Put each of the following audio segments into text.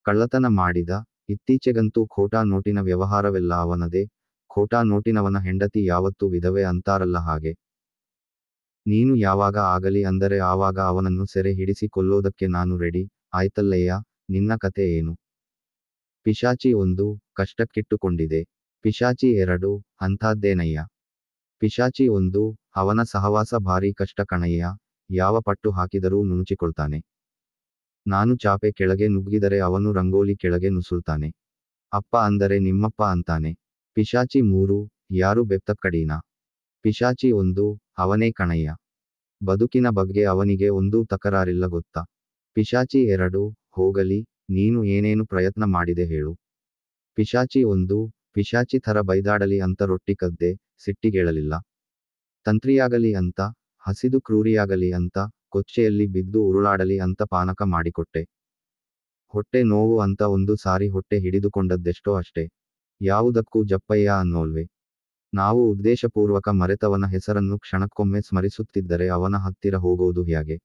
ಕಳ್ಳತನ ಮಾಡಿದ. ಇತ್ತೀಚೆಗಂತೂ ಖೋಟಾ ನೋಟಿನ ವ್ಯವಹಾರವೆಲ್ಲ ಅವನದೇ. ಖೋಟಾ ನೋಟಿನವನ ಹೆಂಡತಿ ಯಾವತ್ತೂ ವಿಧವೆ ಅಂತಾರಲ್ಲ ಹಾಗೆ. ನೀನು ಯಾವಾಗ ಆಗಲಿ ಅಂದರೆ ಆವಾಗ ಅವನನ್ನು ಸೆರೆ ಹಿಡಿಸಿ ಕೊಲ್ಲೋದಕ್ಕೆ ನಾನು ರೆಡಿ. ಆಯ್ತಲ್ಲಯ್ಯ, ನಿನ್ನ ಕತೆ ಏನು? ಪಿಶಾಚಿ 1 ಕಷ್ಟಕ್ಕಿಟ್ಟುಕೊಂಡಿದೆ. ಪಿಶಾಚಿ 2 ಅಂಥದ್ದೇನಯ್ಯ? ಪಿಶಾಚಿ 1 ಅವನ ಸಹವಾಸ ಭಾರೀ ಕಷ್ಟ ಕಣಯ್ಯ. ಯಾವ ಪಟ್ಟು ಹಾಕಿದರೂ ನುಣುಚಿಕೊಳ್ತಾನೆ. ನಾನು ಚಾಪೆ ಕೆಳಗೆ ನುಗ್ಗಿದರೆ ಅವನು ರಂಗೋಲಿ ಕೆಳಗೆ ನುಸುಳ್ತಾನೆ. ಅಪ್ಪ ಅಂದರೆ ನಿಮ್ಮಪ್ಪ ಅಂತಾನೆ. ಪಿಶಾಚಿ 3 ಯಾರು ಬೆಪ್ತಕ್ಕಡೀನ? ಪಿಶಾಚಿ 1 ಅವನೇ ಕಣಯ್ಯ. ಬದುಕಿನ ಬಗ್ಗೆ ಅವನಿಗೆ ಒಂದೂ ತಕರಾರಿಲ್ಲ ಗೊತ್ತಾ? ಪಿಶಾಚಿ 2 ಹೋಗಲಿ, ನೀನು ಏನೇನು ಪ್ರಯತ್ನ ಮಾಡಿದೆ ಹೇಳು? ಪಿಶಾಚಿ 1 ಪಿಶಾಚಿ ಥರ ಬೈದಾಡಲಿ ಅಂತ ರೊಟ್ಟಿ ಕದ್ದೆ, ಸಿಟ್ಟಿಗೇಳಲಿಲ್ಲ. ತಂತ್ರಿಯಾಗಲಿ ಅಂತ, ಹಸಿದು ಕ್ರೂರಿಯಾಗಲಿ ಅಂತ, ಕೊಚ್ಚೆಯಲ್ಲಿ ಬಿದ್ದು ಉರುಳಾಡಲಿ ಅಂತ ಪಾನಕ ಮಾಡಿಕೊಟ್ಟೆ. ಹೊಟ್ಟೆ ನೋವು ಅಂತ ಒಂದು ಸಾರಿ ಹೊಟ್ಟೆ ಹಿಡಿದುಕೊಂಡದ್ದೆಷ್ಟೋ ಅಷ್ಟೇ. ಯಾವುದಕ್ಕೂ ಜಪ್ಪಯ್ಯ ಅನ್ನೋಲ್ವೆ? ನಾವು ಉದ್ದೇಶಪೂರ್ವಕ ಮರೆತವನ ಹೆಸರನ್ನು ಕ್ಷಣಕ್ಕೊಮ್ಮೆ ಸ್ಮರಿಸುತ್ತಿದ್ದರೆ ಅವನ ಹತ್ತಿರ ಹೋಗೋದು ಹ್ಯಾಗೆ?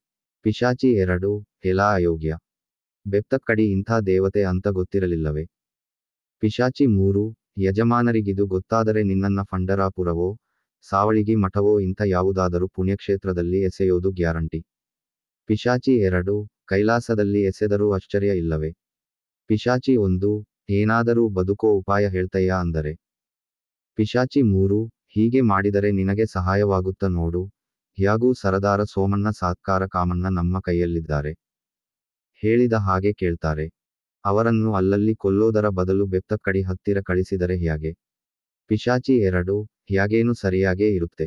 ಪಿಶಾಚಿ 2 ಎಲ್ಲಾ ಅಯೋಗ್ಯ. ಬೆಪ್ತಕ್ಕಡಿ ಇಂಥ ದೇವತೆ ಅಂತ ಗೊತ್ತಿರಲಿಲ್ಲವೇ? ಪಿಶಾಚಿ 3 ಯಜಮಾನರಿಗಿದು ಗೊತ್ತಾದರೆ ನಿನ್ನನ್ನ ಪಂಢರಾಪುರವೋ, ಸಾವಳಿಗಿ ಮಠವೋ ಇಂಥ ಯಾವುದಾದರೂ ಪುಣ್ಯಕ್ಷೇತ್ರದಲ್ಲಿ ಎಸೆಯೋದು ಗ್ಯಾರಂಟಿ. ಪಿಶಾಚಿ 2 ಕೈಲಾಸದಲ್ಲಿ ಎಸೆದರೂ ಆಶ್ಚರ್ಯ ಇಲ್ಲವೇ? ಪಿಶಾಚಿ 1 ಏನಾದರೂ ಬದುಕೋ ಉಪಾಯ ಹೇಳ್ತಯ್ಯ ಅಂದರೆ. ಪಿಶಾಚಿ 3 ಹೀಗೆ ಮಾಡಿದರೆ ನಿನಗೆ ಸಹಾಯವಾಗುತ್ತ ನೋಡು. ಹ್ಯಾಗೂ ಸರದಾರ ಸೋಮಣ್ಣ ಸಾತ್ಕಾರ ಕಾಮಣ್ಣ ನಮ್ಮ ಕೈಯಲ್ಲಿದ್ದಾರೆ. ಹೇಳಿದ ಹಾಗೆ ಕೇಳ್ತಾರೆ. ಅವರನ್ನು ಅಲ್ಲಲ್ಲಿ ಕೊಲ್ಲೋದರ ಬದಲು ಬೆಪ್ತಕ್ಕಡಿ ಹತ್ತಿರ ಕಳಿಸಿದರೆ ಹ್ಯಾಗೆ? ಪಿಶಾಚಿ 2 ಹ್ಯಾಗೇನು ಸರಿಯಾಗೇ ಇರುತ್ತೆ.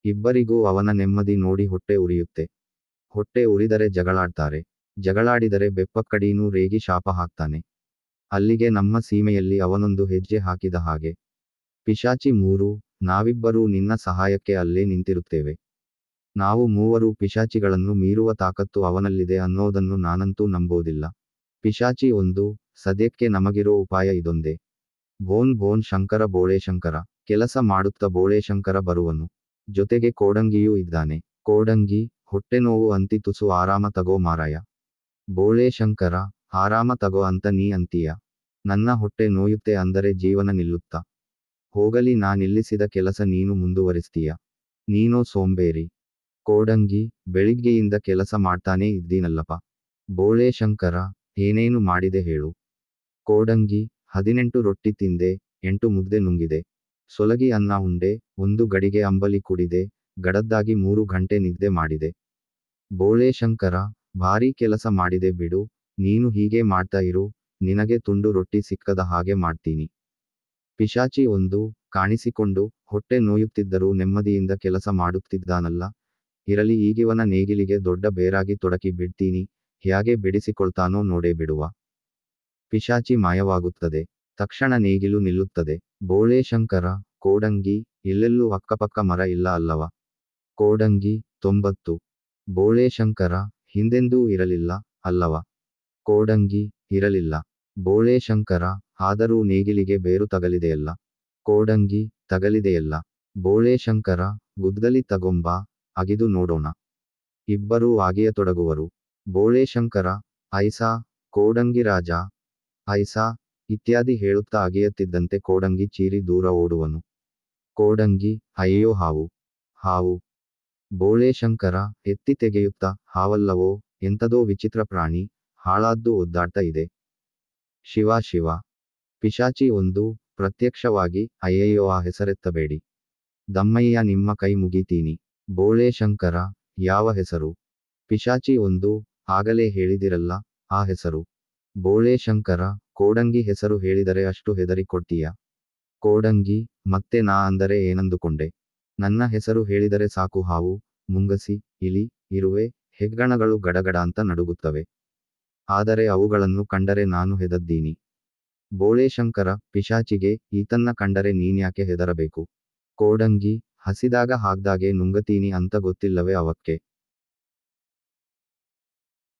ಇಬ್ಬರಿಗೂ ಅವನ ನೆಮ್ಮದಿ ನೋಡಿ ಹೊಟ್ಟೆ ಉರಿಯುತ್ತೆ. ಹೊಟ್ಟೆ ಉರಿದರೆ ಜಗಳಾಡ್ತಾರೆ. ಜಗಳಾಡಿದರೆ ಬೆಪ್ಪಕ್ಕಡೀನೂ ರೇಗಿ ಶಾಪ ಹಾಕ್ತಾನೆ. ಅಲ್ಲಿಗೆ ನಮ್ಮ ಸೀಮೆಯಲ್ಲಿ ಅವನೊಂದು ಹೆಜ್ಜೆ ಹಾಕಿದ ಹಾಗೆ. ಪಿಶಾಚಿ 3 ನಾವಿಬ್ಬರೂ ನಿನ್ನ ಸಹಾಯಕ್ಕೆ ಅಲ್ಲೇ ನಿಂತಿರುತ್ತೇವೆ. ನಾವು ಮೂವರು ಪಿಶಾಚಿಗಳನ್ನು ಮೀರುವ ತಾಕತ್ತು ಅವನಲ್ಲಿದೆ ಅನ್ನೋದನ್ನು ನಾನಂತೂ ನಂಬೋದಿಲ್ಲ. ಪಿಶಾಚಿ 1 ಸದ್ಯಕ್ಕೆ ನಮಗಿರೋ ಉಪಾಯ ಇದೊಂದೇ. ಬೋನ್ ಬೋನ್ ಶಂಕರ ಬೋಳೆ ಶಂಕರ. ಕೆಲಸ ಮಾಡುತ್ತ ಬೋಳೆ ಶಂಕರ ಬರುವನು. ಜೊತೆಗೆ ಕೋಡಂಗಿಯೂ ಇದ್ದಾನೆ. ಕೋಡಂಗಿ ಹೊಟ್ಟೆನೋವು ಅಂತಿ ತುಸು ಆರಾಮ ತಗೋ ಮಾರಾಯ. ಬೋಳೆ ಶಂಕರ ಆರಾಮ ತಗೋ ಅಂತ ನೀ ಅಂತೀಯ. ನನ್ನ ಹೊಟ್ಟೆ ನೋಯುತ್ತೆ ಅಂದರೆ ಜೀವನ ನಿಲ್ಲುತ್ತಾ? ಹೋಗಲಿ, ನಾ ನಿಲ್ಲಿಸಿದ ಕೆಲಸ ನೀನು ಮುಂದುವರಿಸ್ತೀಯ. ನೀನೋ ಸೋಂಬೇರಿ. ಕೋಡಂಗಿ ಬೆಳಿಗ್ಗೆಯಿಂದ ಕೆಲಸ ಮಾಡ್ತಾನೇ ಇದ್ದೀನಲ್ಲಪ್ಪ. ಬೋಳೆ ಶಂಕರ ಏನೇನು ಮಾಡಿದೆ ಹೇಳು? ಕೋಡಂಗಿ 18 ರೊಟ್ಟಿ ತಿಂದೆ, 8 ಮುದ್ದೆ ನುಂಗಿದೆ. ಸೊಲಗಿ ಅನ್ನ ಉಂಡೆ, 1 ಗಡಿಗೆ ಅಂಬಲಿ ಕುಡಿದೆ, ಗಡದ್ದಾಗಿ 3 ಗಂಟೆ ನಿದ್ದೆ ಮಾಡಿದೆ. ಬೋಳೆ ಶಂಕರ ಭಾರೀ ಕೆಲಸ ಮಾಡಿದೆ ಬಿಡು. ನೀನು ಹೀಗೆ ಮಾಡ್ತಾ ಇರು, ನಿನಗೆ ತುಂಡು ರೊಟ್ಟಿ ಸಿಕ್ಕದ ಹಾಗೆ ಮಾಡ್ತೀನಿ. ಪಿಶಾಚಿ 1 ಕಾಣಿಸಿಕೊಂಡು ಹೊಟ್ಟೆ ನೋಯುತ್ತಿದ್ದರೂ ನೆಮ್ಮದಿಯಿಂದ ಕೆಲಸ ಮಾಡುತ್ತಿದ್ದಾನಲ್ಲ, ಇರಲಿ ಈಗಿವನ ನೇಗಿಲಿಗೆ ದೊಡ್ಡ ಬೇರಾಗಿ ತೊಡಕಿ ಬಿಡ್ತೀನಿ. ಹ್ಯಾಗೆ ಬಿಡಿಸಿಕೊಳ್ತಾನೋ ನೋಡೇ ಬಿಡುವ. ಪಿಶಾಚಿ ಮಾಯವಾಗುತ್ತದೆ. ತಕ್ಷಣ ನೇಗಿಲು ನಿಲ್ಲುತ್ತದೆ. ಬೋಳೆ ಶಂಕರ ಕೋಡಂಗಿ ಎಲ್ಲೆಲ್ಲೂ ಅಕ್ಕಪಕ್ಕ ಮರ ಇಲ್ಲ ಅಲ್ಲವ? ಕೋಡಂಗಿ 90. ಬೋಳೆ ಶಂಕರ ಹಿಂದೆಂದೂ ಇರಲಿಲ್ಲ ಅಲ್ಲವ? ಕೋಡಂಗಿ ಇರಲಿಲ್ಲ. ಬೋಳೆ ಶಂಕರ ಆದರೂ ನೇಗಿಲಿಗೆ ಬೇರು ತಗಲಿದೆಯಲ್ಲ? ಕೋಡಂಗಿ ತಗಲಿದೆಯಲ್ಲ. ಬೋಳೆ ಶಂಕರ ಗುದ್ದಲಿ ತಗೊಂಬಾ, ಅಗಿದು ನೋಡೋಣ. ಇಬ್ಬರೂ ಆಗಿಯತೊಡಗುವರು. ಬೋಳೆ ಶಂಕರ ಐಸಾ, ಕೋಡಂಗಿ ರಾಜ ಐಸಾ ಇತ್ಯಾದಿ ಹೇಳುತ್ತಾ ಅಗಿಯತ್ತಿದ್ದಂತೆ ಕೋಡಂಗಿ ಚೀರಿ ದೂರ ಓಡುವನು. ಕೋಡಂಗಿ ಅಯ್ಯೋ ಹಾವು, ಹಾವು. ಬೋಳೆ ಶಂಕರ ಎತ್ತಿ ತೆಗೆಯುತ್ತಾ ಹಾವಲ್ಲವೋ, ಎಂಥದೋ ವಿಚಿತ್ರ ಪ್ರಾಣಿ, ಹಾಳಾದ್ದು ಒದ್ದಾಡ್ತಾ ಇದೆ. ಶಿವ ಶಿವ. ಪಿಶಾಚಿ 1 ಪ್ರತ್ಯಕ್ಷವಾಗಿ ಅಯ್ಯಯ್ಯೋ ಆ ಹೆಸರೆತ್ತಬೇಡಿ. ದಮ್ಮಯ್ಯ ನಿಮ್ಮ ಕೈ ಮುಗಿತೀನಿ. ಬೋಳೆ ಶಂಕರ ಯಾವ ಹೆಸರು? ಪಿಶಾಚಿ 1 ಆಗಲೇ ಹೇಳಿದಿರಲ್ಲ ಆ ಹೆಸರು. ಬೋಳೆ ಶಂಕರ ಕೋಡಂಗಿ ಹೆಸರು ಹೇಳಿದರೆ ಅಷ್ಟು ಹೆದರಿ ಕೊಡ್ತೀಯ? ಕೋಡಂಗಿ ಮತ್ತೆ ನಾ ಅಂದರೆ ಏನಂದುಕೊಂಡೆ? ನನ್ನ ಹೆಸರು ಹೇಳಿದರೆ ಸಾಕು ಹಾವು, ಮುಂಗಸಿ, ಇಲಿ, ಇರುವೆ, ಹೆಗ್ಗಣಗಳು ಗಡಗಡ ಅಂತ ನಡುಗುತ್ತವೆ. ಆದರೆ ಅವುಗಳನ್ನು ಕಂಡರೆ ನಾನು ಹೆದರ್ದೀನಿ. ಬೋಳೆ ಶಂಕರ ಪಿಶಾಚಿಗೆ ಈತನ್ನ ಕಂಡರೆ ನೀನ್ಯಾಕೆ ಹೆದರಬೇಕು? ಕೋಡಂಗಿ ಹಸಿದಾಗ ಹಾಗ್ದಾಗೆ ನುಂಗತೀನಿ ಅಂತ ಗೊತ್ತಿಲ್ಲವೇ ಅವಕ್ಕೆ?